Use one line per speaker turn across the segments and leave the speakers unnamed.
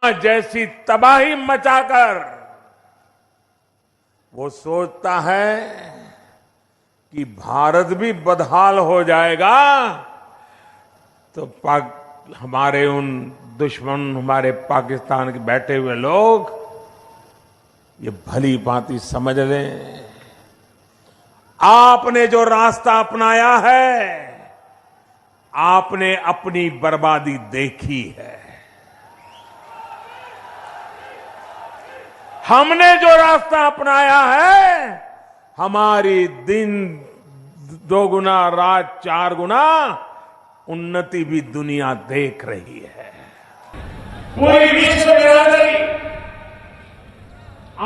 जैसी तबाही मचाकर वो सोचता है कि भारत भी बदहाल हो जाएगा तो हमारे उन दुश्मन हमारे पाकिस्तान के बैठे हुए लोग ये भली भांति समझ लें, आपने जो रास्ता अपनाया है आपने अपनी बर्बादी देखी है। हमने जो रास्ता अपनाया है हमारी दिन दोगुना रात चार गुना उन्नति भी दुनिया देख रही है।
पूरी विश्व बिरादरी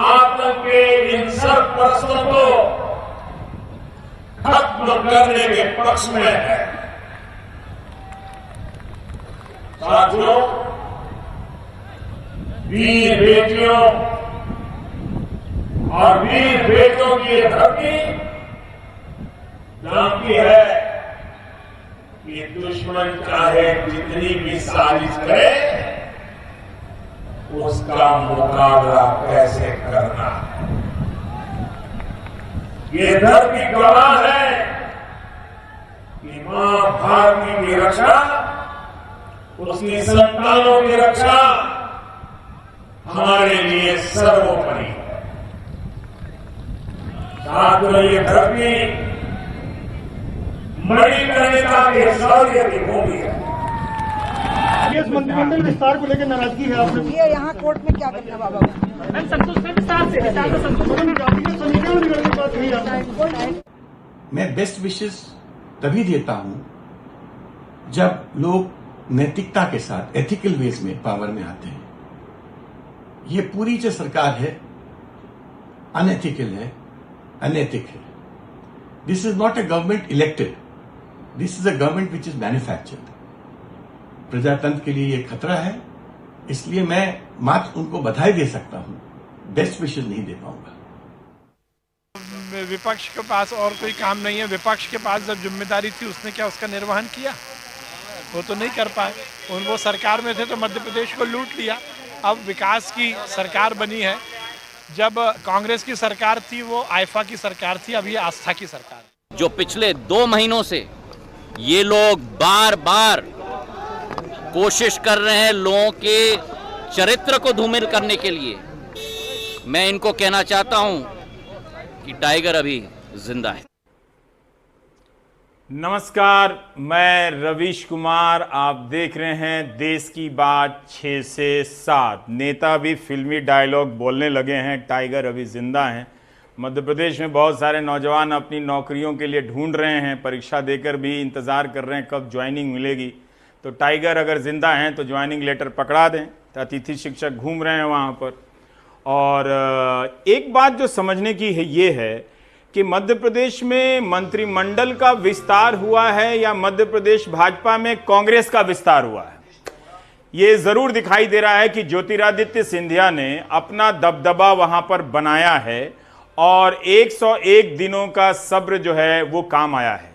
आतंक के इन सब प्रश्नों को खत्म करने के पक्ष में है। साथियों, वीर बेटियों और वीर बेटों की ये धरती जानती है कि दुश्मन चाहे जितनी भी साजिश करे उसका मुकाबला कैसे करना है। ये धरती गवाह है कि मां भारती की रक्षा, उसकी संतानों की रक्षा हमारे लिए सर्वोपरि है। साथियों, ये धरती मणिकर्णिका के शौर्य की भूमि है।
इस मंत्रिमंडल विस्तार को लेकर नाराजगी है आपने?
ये यहाँ कोर्ट में क्या करना बाबा?
मैं बेस्ट विशेस तभी देता हूं जब लोग नैतिकता के साथ एथिकल वेज में पावर में आते हैं। ये पूरी जो सरकार है अनएथिकल है, अनैतिक है। This is not a government elected, this is a government which is manufactured. प्रजातंत्र के लिए ये खतरा है, इसलिए मैं मात्र उनको बधाई दे सकता हूं, बेस्ट विशेस नहीं दे पाऊंगा।
विपक्ष के पास और कोई काम नहीं है। विपक्ष के पास जब जिम्मेदारी थी उसने क्या उसका निर्वहन किया? वो तो नहीं कर पाए। वो सरकार में थे तो मध्य प्रदेश को लूट लिया। अब विकास की सरकार बनी है। जब कांग्रेस की सरकार थी वो आइफा की सरकार थी, अब ये आस्था की सरकार है।
जो पिछले 2 महीनों से ये लोग बार बार कोशिश कर रहे हैं लोगों के चरित्र को धूमिल करने के लिए, मैं इनको कहना चाहता हूं कि टाइगर अभी जिंदा है।
नमस्कार, मैं रवीश कुमार, आप देख रहे हैं देश की बात 6 से 7। नेता भी फिल्मी डायलॉग बोलने लगे हैं, टाइगर अभी जिंदा हैं। मध्य प्रदेश में बहुत सारे नौजवान अपनी नौकरियों के लिए ढूंढ रहे हैं, परीक्षा देकर भी इंतज़ार कर रहे हैं कब ज्वाइनिंग मिलेगी। तो टाइगर अगर जिंदा हैं तो ज्वाइनिंग लेटर पकड़ा दें। तो अतिथि शिक्षक घूम रहे हैं वहाँ पर। और एक बात जो समझने की है ये है कि मध्य प्रदेश में मंत्रिमंडल का विस्तार हुआ है या मध्य प्रदेश भाजपा में कांग्रेस का विस्तार हुआ है। ये जरूर दिखाई दे रहा है कि ज्योतिरादित्य सिंधिया ने अपना दबदबा वहां पर बनाया है और 101 दिनों का सब्र जो है वो काम आया है।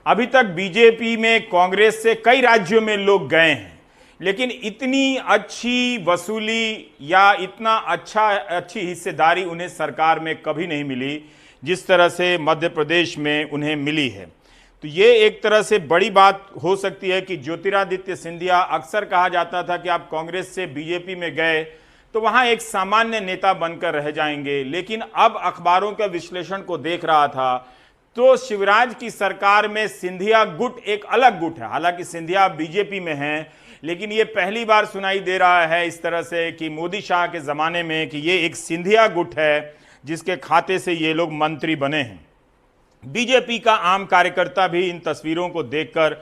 अभी तक बीजेपी में कांग्रेस से कई राज्यों में लोग गए हैं, लेकिन इतनी अच्छी वसूली या इतना अच्छी हिस्सेदारी उन्हें सरकार में कभी नहीं मिली जिस तरह से मध्य प्रदेश में उन्हें मिली है। तो ये एक तरह से बड़ी बात हो सकती है कि ज्योतिरादित्य सिंधिया, अक्सर कहा जाता था कि आप कांग्रेस से बीजेपी में गए तो वहाँ एक सामान्य नेता बनकर रह जाएंगे, लेकिन अब अखबारों के विश्लेषण को देख रहा था तो शिवराज की सरकार में सिंधिया गुट एक अलग गुट है। हालांकि सिंधिया बीजेपी में हैं, लेकिन ये पहली बार सुनाई दे रहा है इस तरह से कि मोदी शाह के ज़माने में कि ये एक सिंधिया गुट है जिसके खाते से ये लोग मंत्री बने हैं। बीजेपी का आम कार्यकर्ता भी इन तस्वीरों को देखकर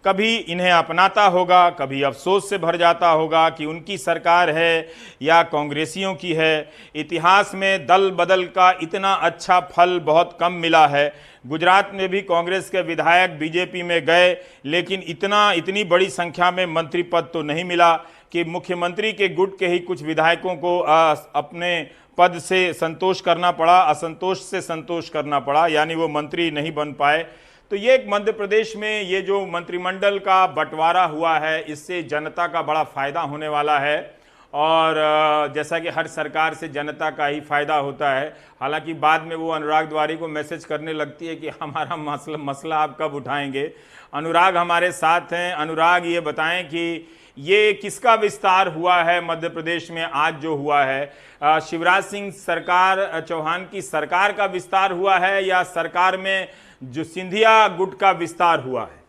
कभी इन्हें अपनाता होगा, कभी अफसोस से भर जाता होगा कि उनकी सरकार है या कांग्रेसियों की है। इतिहास में दल बदल का इतना अच्छा फल बहुत कम मिला है। गुजरात में भी कांग्रेस के विधायक बीजेपी में गए, लेकिन इतनी बड़ी संख्या में मंत्री पद तो नहीं मिला कि मुख्यमंत्री के गुट के ही कुछ विधायकों को अपने पद से संतोष करना पड़ा, असंतोष से संतोष करना पड़ा, यानी वो मंत्री नहीं बन पाए। तो ये एक मध्य प्रदेश में ये जो मंत्रिमंडल का बंटवारा हुआ है, इससे जनता का बड़ा फायदा होने वाला है। और जैसा कि हर सरकार से जनता का ही फायदा होता है। हालांकि बाद में वो अनुराग द्वारी को मैसेज करने लगती है कि हमारा मसला आप कब उठाएंगे। अनुराग हमारे साथ हैं। अनुराग, ये बताएं कि ये किसका विस्तार हुआ है मध्य प्रदेश में आज जो हुआ है? शिवराज सिंह चौहान की सरकार का विस्तार हुआ है या सरकार में जो सिंधिया गुट का विस्तार हुआ है?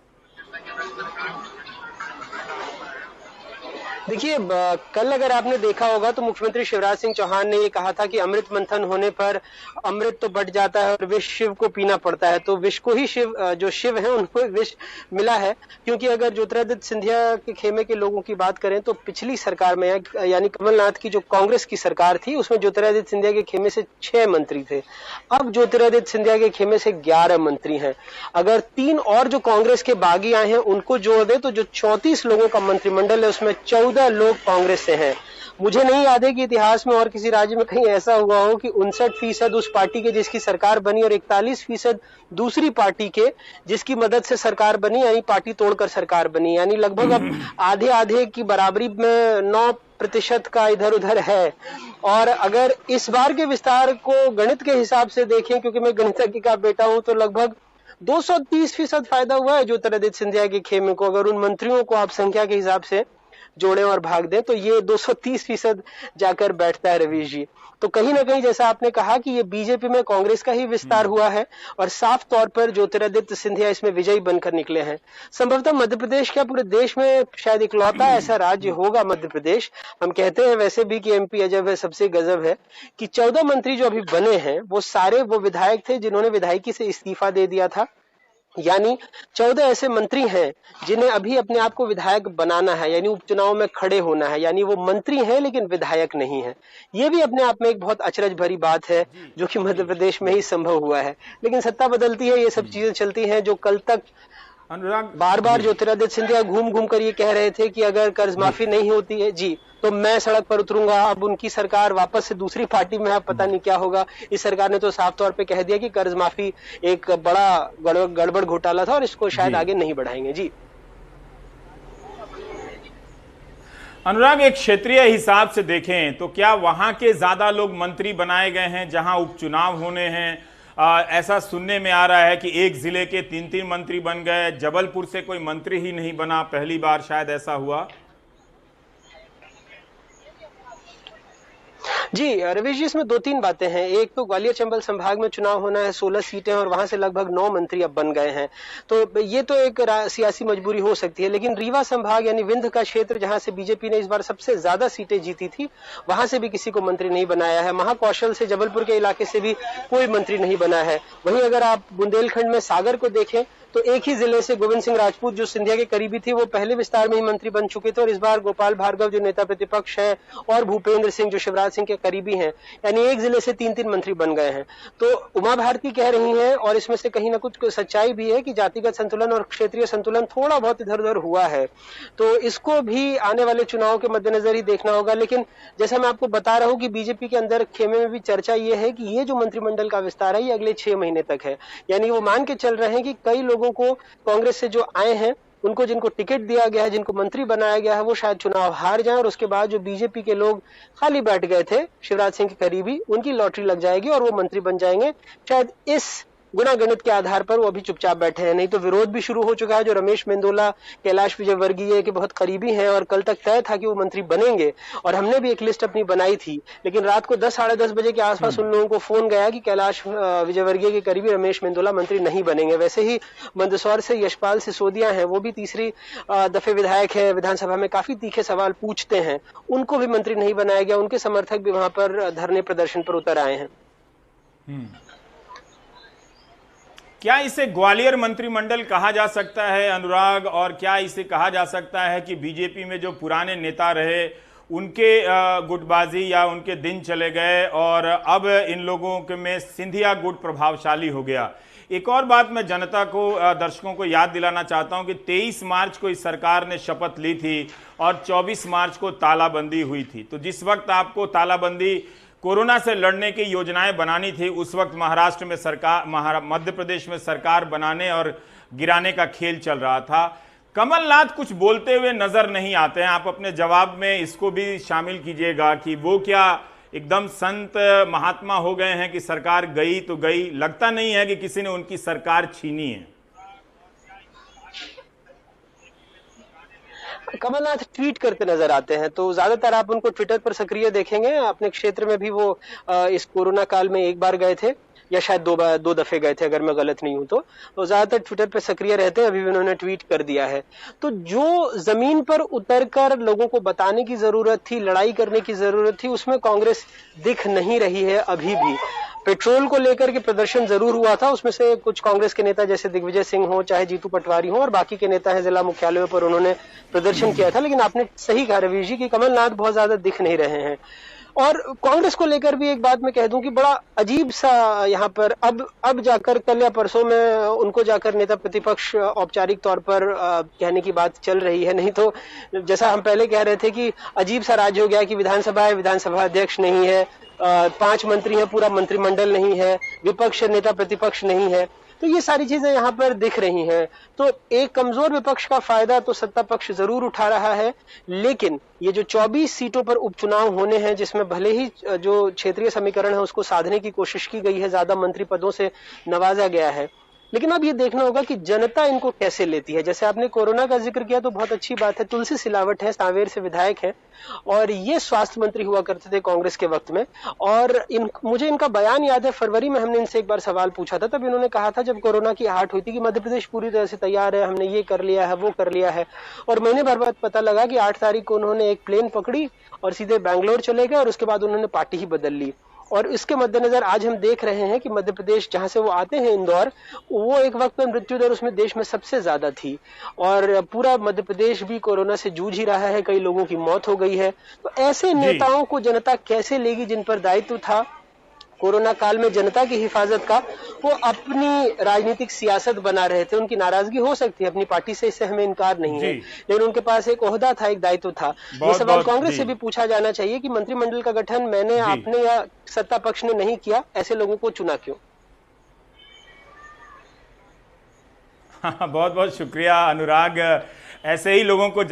देखिए, कल अगर आपने देखा होगा तो मुख्यमंत्री शिवराज सिंह चौहान ने ये कहा था कि अमृत मंथन होने पर अमृत तो बट जाता है और विष शिव को पीना पड़ता है। तो विष को ही जो शिव है उनको विष मिला है, क्योंकि अगर ज्योतिरादित्य सिंधिया के खेमे के लोगों की बात करें तो पिछली सरकार में यानी कमलनाथ की जो कांग्रेस की सरकार थी उसमें ज्योतिरादित्य सिंधिया के खेमे से 6 मंत्री थे। अब ज्योतिरादित्य सिंधिया के खेमे से 11 मंत्री हैं। अगर 3 और जो कांग्रेस के बागी आए हैं उनको जोड़ दे तो जो 34 लोगों का मंत्रिमंडल है उसमें 14 लोग कांग्रेस से हैं। मुझे नहीं याद है कि इतिहास में और किसी राज्य में कहीं ऐसा हुआ हो कि 59% उस पार्टी के जिसकी सरकार बनी और 41% दूसरी पार्टी के जिसकी मदद से सरकार बनी, यानी पार्टी तोड़कर सरकार बनी। यानी लगभग अब आधे आधे की बराबरी में 9% का इधर उधर है। और अगर इस बार के विस्तार को गणित के हिसाब से देखें, क्योंकि मैं गणितज्ञ का बेटा हूं, तो लगभग 230% फायदा हुआ है ज्योतिरादित्य सिंधिया के खेमे को। अगर उन मंत्रियों को आप संख्या के हिसाब से जोड़ें और भाग दें तो ये 230% जाकर बैठता है रवीश जी। तो कहीं ना कहीं जैसा आपने कहा कि ये बीजेपी में कांग्रेस का ही विस्तार हुआ है और साफ तौर पर ज्योतिरादित्य सिंधिया इसमें विजयी बनकर निकले हैं। संभवतः मध्य प्रदेश क्या पूरे देश में शायद इकलौता ऐसा राज्य होगा मध्य प्रदेश। हम कहते हैं वैसे भी कि एमपी अजब है, सबसे गजब है कि 14 मंत्री जो अभी बने हैं वो सारे वो विधायक थे जिन्होंने विधायकी से इस्तीफा दे दिया था। यानी 14 ऐसे मंत्री हैं जिन्हें अभी अपने आप को विधायक बनाना है, यानी उपचुनाव में खड़े होना है। यानी वो मंत्री हैं लेकिन विधायक नहीं है। ये भी अपने आप में एक बहुत अचरज भरी बात है जो कि मध्य प्रदेश में ही संभव हुआ है। लेकिन सत्ता बदलती है, ये सब चीजें चलती हैं। जो कल तक
अनुराग
बार बार ज्योतिरादित्य सिंधिया घूम घूम कर ये कह रहे थे कि अगर कर्ज माफी नहीं होती है जी तो मैं सड़क पर उतरूंगा। अब उनकी सरकार वापस से दूसरी पार्टी में है, पता नहीं क्या होगा। इस सरकार ने तो साफ तौर पे कह दिया कि कर्ज माफी एक बड़ा गड़बड़ घोटाला था और इसको शायद आगे नहीं बढ़ाएंगे जी।
अनुराग, एक क्षेत्रीय हिसाब से देखें तो क्या वहां के ज्यादा लोग मंत्री बनाए गए हैं जहां उपचुनाव होने हैं? ऐसा सुनने में आ रहा है कि एक जिले के 3-3 मंत्री बन गए। जबलपुर से कोई मंत्री ही नहीं बना, पहली बार शायद ऐसा हुआ।
जी रवीश जी, इसमें 2-3 बातें हैं। एक तो ग्वालियर चंबल संभाग में चुनाव होना है, 16 सीटें और वहां से लगभग 9 मंत्री अब बन गए हैं। तो ये तो एक सियासी मजबूरी हो सकती है। लेकिन रीवा संभाग यानी विंध्य का क्षेत्र जहां से बीजेपी ने इस बार सबसे ज्यादा सीटें जीती थी, वहां से भी किसी को मंत्री नहीं बनाया है। महाकौशल से जबलपुर के इलाके से भी कोई मंत्री नहीं बना है। वहीं अगर आप बुंदेलखंड में सागर को देखें तो एक ही जिले से गोविंद सिंह राजपूत जो सिंधिया के करीबी थे वो पहले विस्तार में ही मंत्री बन चुके थे और इस बार गोपाल भार्गव जो नेता प्रतिपक्ष हैं और भूपेंद्र सिंह जो शिवराज सिंह के करीबी हैं, यानी एक जिले से 3-3 मंत्री बन गए हैं। तो उमा भारती कह रही हैं और इसमें से कहीं ना कुछ सच्चाई भी है कि जातिगत संतुलन और क्षेत्रीय संतुलन थोड़ा बहुत इधर उधर हुआ है। तो इसको भी आने वाले चुनाव के मद्देनजर ही देखना होगा। लेकिन जैसा मैं आपको बता रहा हूं कि बीजेपी के अंदर खेमे में भी चर्चा ये है कि ये जो मंत्रिमंडल का विस्तार है ये अगले 6 महीने तक है। यानी वो मान के चल रहे हैं कि कई लोगों को कांग्रेस से जो आए हैं उनको जिनको टिकट दिया गया है, जिनको मंत्री बनाया गया है, वो शायद चुनाव हार जाएं और उसके बाद जो बीजेपी के लोग खाली बैठ गए थे शिवराज सिंह के करीबी, उनकी लॉटरी लग जाएगी और वो मंत्री बन जाएंगे। शायद इस गुना गणित के आधार पर वो अभी चुपचाप बैठे हैं। नहीं तो विरोध भी शुरू हो चुका है। जो रमेश मेंदोला, कैलाश विजयवर्गीय के बहुत करीबी हैं और कल तक तय था कि वो मंत्री बनेंगे और हमने भी एक लिस्ट अपनी बनाई थी। लेकिन रात को 10 साढ़े 10 बजे के आसपास उन लोगों को फोन गया कि कैलाश विजयवर्गीय के करीबी रमेश मेंदोला मंत्री नहीं बनेंगे। वैसे ही मंदसौर से यशपाल सिसोदिया हैं, वो भी तीसरी दफे विधायक है, विधानसभा में काफी तीखे सवाल पूछते हैं, उनको भी मंत्री नहीं बनाया गया। उनके समर्थक भी वहां पर धरने प्रदर्शन पर उतर आए हैं।
क्या इसे ग्वालियर मंत्रिमंडल कहा जा सकता है अनुराग? और क्या इसे कहा जा सकता है कि बीजेपी में जो पुराने नेता रहे उनके गुटबाजी या उनके दिन चले गए और अब इन लोगों के में सिंधिया गुट प्रभावशाली हो गया? एक और बात मैं जनता को, दर्शकों को याद दिलाना चाहता हूं कि 23 मार्च को इस सरकार ने शपथ ली थी और 24 मार्च को तालाबंदी हुई थी। तो जिस वक्त आपको तालाबंदी कोरोना से लड़ने की योजनाएं बनानी थी, उस वक्त महाराष्ट्र में सरकार, मध्य प्रदेश में सरकार बनाने और गिराने का खेल चल रहा था। कमलनाथ कुछ बोलते हुए नजर नहीं आते हैं। आप अपने जवाब में इसको भी शामिल कीजिएगा कि वो क्या एकदम संत महात्मा हो गए हैं कि सरकार गई तो गई, लगता नहीं है कि किसी ने उनकी सरकार छीनी है।
कमलनाथ ट्वीट करते नजर आते हैं, तो ज्यादातर आप उनको ट्विटर पर सक्रिय देखेंगे। अपने क्षेत्र में भी वो इस कोरोना काल में एक बार गए थे या शायद दो दफे गए थे, अगर मैं गलत नहीं हूं तो ज्यादातर ट्विटर पर सक्रिय रहते हैं। अभी भी उन्होंने ट्वीट कर दिया है। तो जो जमीन पर उतरकर लोगों को बताने की जरूरत थी, लड़ाई करने की जरूरत थी, उसमें कांग्रेस दिख नहीं रही है अभी भी। पेट्रोल को लेकर के प्रदर्शन जरूर हुआ था, उसमें से कुछ कांग्रेस के नेता जैसे दिग्विजय सिंह हो, चाहे जीतू पटवारी हो, और बाकी के नेता हैं जिला मुख्यालयों पर उन्होंने प्रदर्शन किया था। लेकिन आपने सही कहा रवीश जी कि कमलनाथ बहुत ज्यादा दिख नहीं रहे हैं। और कांग्रेस को लेकर भी एक बात मैं कह दूं कि बड़ा अजीब सा यहाँ पर अब जाकर कल या परसों में उनको जाकर नेता प्रतिपक्ष औपचारिक तौर पर कहने की बात चल रही है। नहीं तो जैसा हम पहले कह रहे थे कि अजीब सा राज्य हो गया कि विधानसभा है, विधानसभा अध्यक्ष नहीं है, 5 मंत्री हैं, पूरा मंत्रिमंडल नहीं है, विपक्ष नेता प्रतिपक्ष नहीं है। तो ये सारी चीजें यहाँ पर दिख रही हैं। तो एक कमजोर विपक्ष का फायदा तो सत्ता पक्ष जरूर उठा रहा है, लेकिन ये जो 24 सीटों पर उपचुनाव होने हैं, जिसमें भले ही जो क्षेत्रीय समीकरण है उसको साधने की कोशिश की गई है, ज्यादा मंत्री पदों से नवाजा गया है, लेकिन अब ये देखना होगा कि जनता इनको कैसे लेती है। जैसे आपने कोरोना का जिक्र किया तो बहुत अच्छी बात है, तुलसी सिलावट है, सांवेर से विधायक है और ये स्वास्थ्य मंत्री हुआ करते थे कांग्रेस के वक्त में। और मुझे इनका बयान याद है, फरवरी में हमने इनसे एक बार सवाल पूछा था, तब इन्होंने कहा था जब कोरोना की आहट हुई थी कि मध्य प्रदेश पूरी तरह से तैयार है, हमने ये कर लिया है, वो कर लिया है। और महीने भर बाद पता लगा कि 8 तारीख को उन्होंने एक प्लेन पकड़ी और सीधे बैंगलोर चले गए और उसके बाद उन्होंने पार्टी ही बदल ली। और इसके मद्देनजर आज हम देख रहे हैं कि मध्य प्रदेश जहां से वो आते हैं, इंदौर, वो एक वक्त में मृत्यु दर उसमें देश में सबसे ज्यादा थी और पूरा मध्य प्रदेश भी कोरोना से जूझ ही रहा है, कई लोगों की मौत हो गई है। तो ऐसे नेताओं को जनता कैसे लेगी जिन पर दायित्व था कोरोना काल में जनता की हिफाजत का, वो अपनी राजनीतिक सियासत बना रहे थे। उनकी नाराजगी हो सकती है अपनी पार्टी से, इससे हमें इनकार नहीं है, लेकिन उनके पास एक ओहदा था, एक दायित्व था। ये सवाल कांग्रेस से भी पूछा जाना चाहिए कि मंत्रिमंडल का गठन मैंने, आपने या सत्ता पक्ष ने नहीं किया, ऐसे लोगों को चुना क्यों?
बहुत बहुत शुक्रिया अनुराग। ऐसे ही लोगों को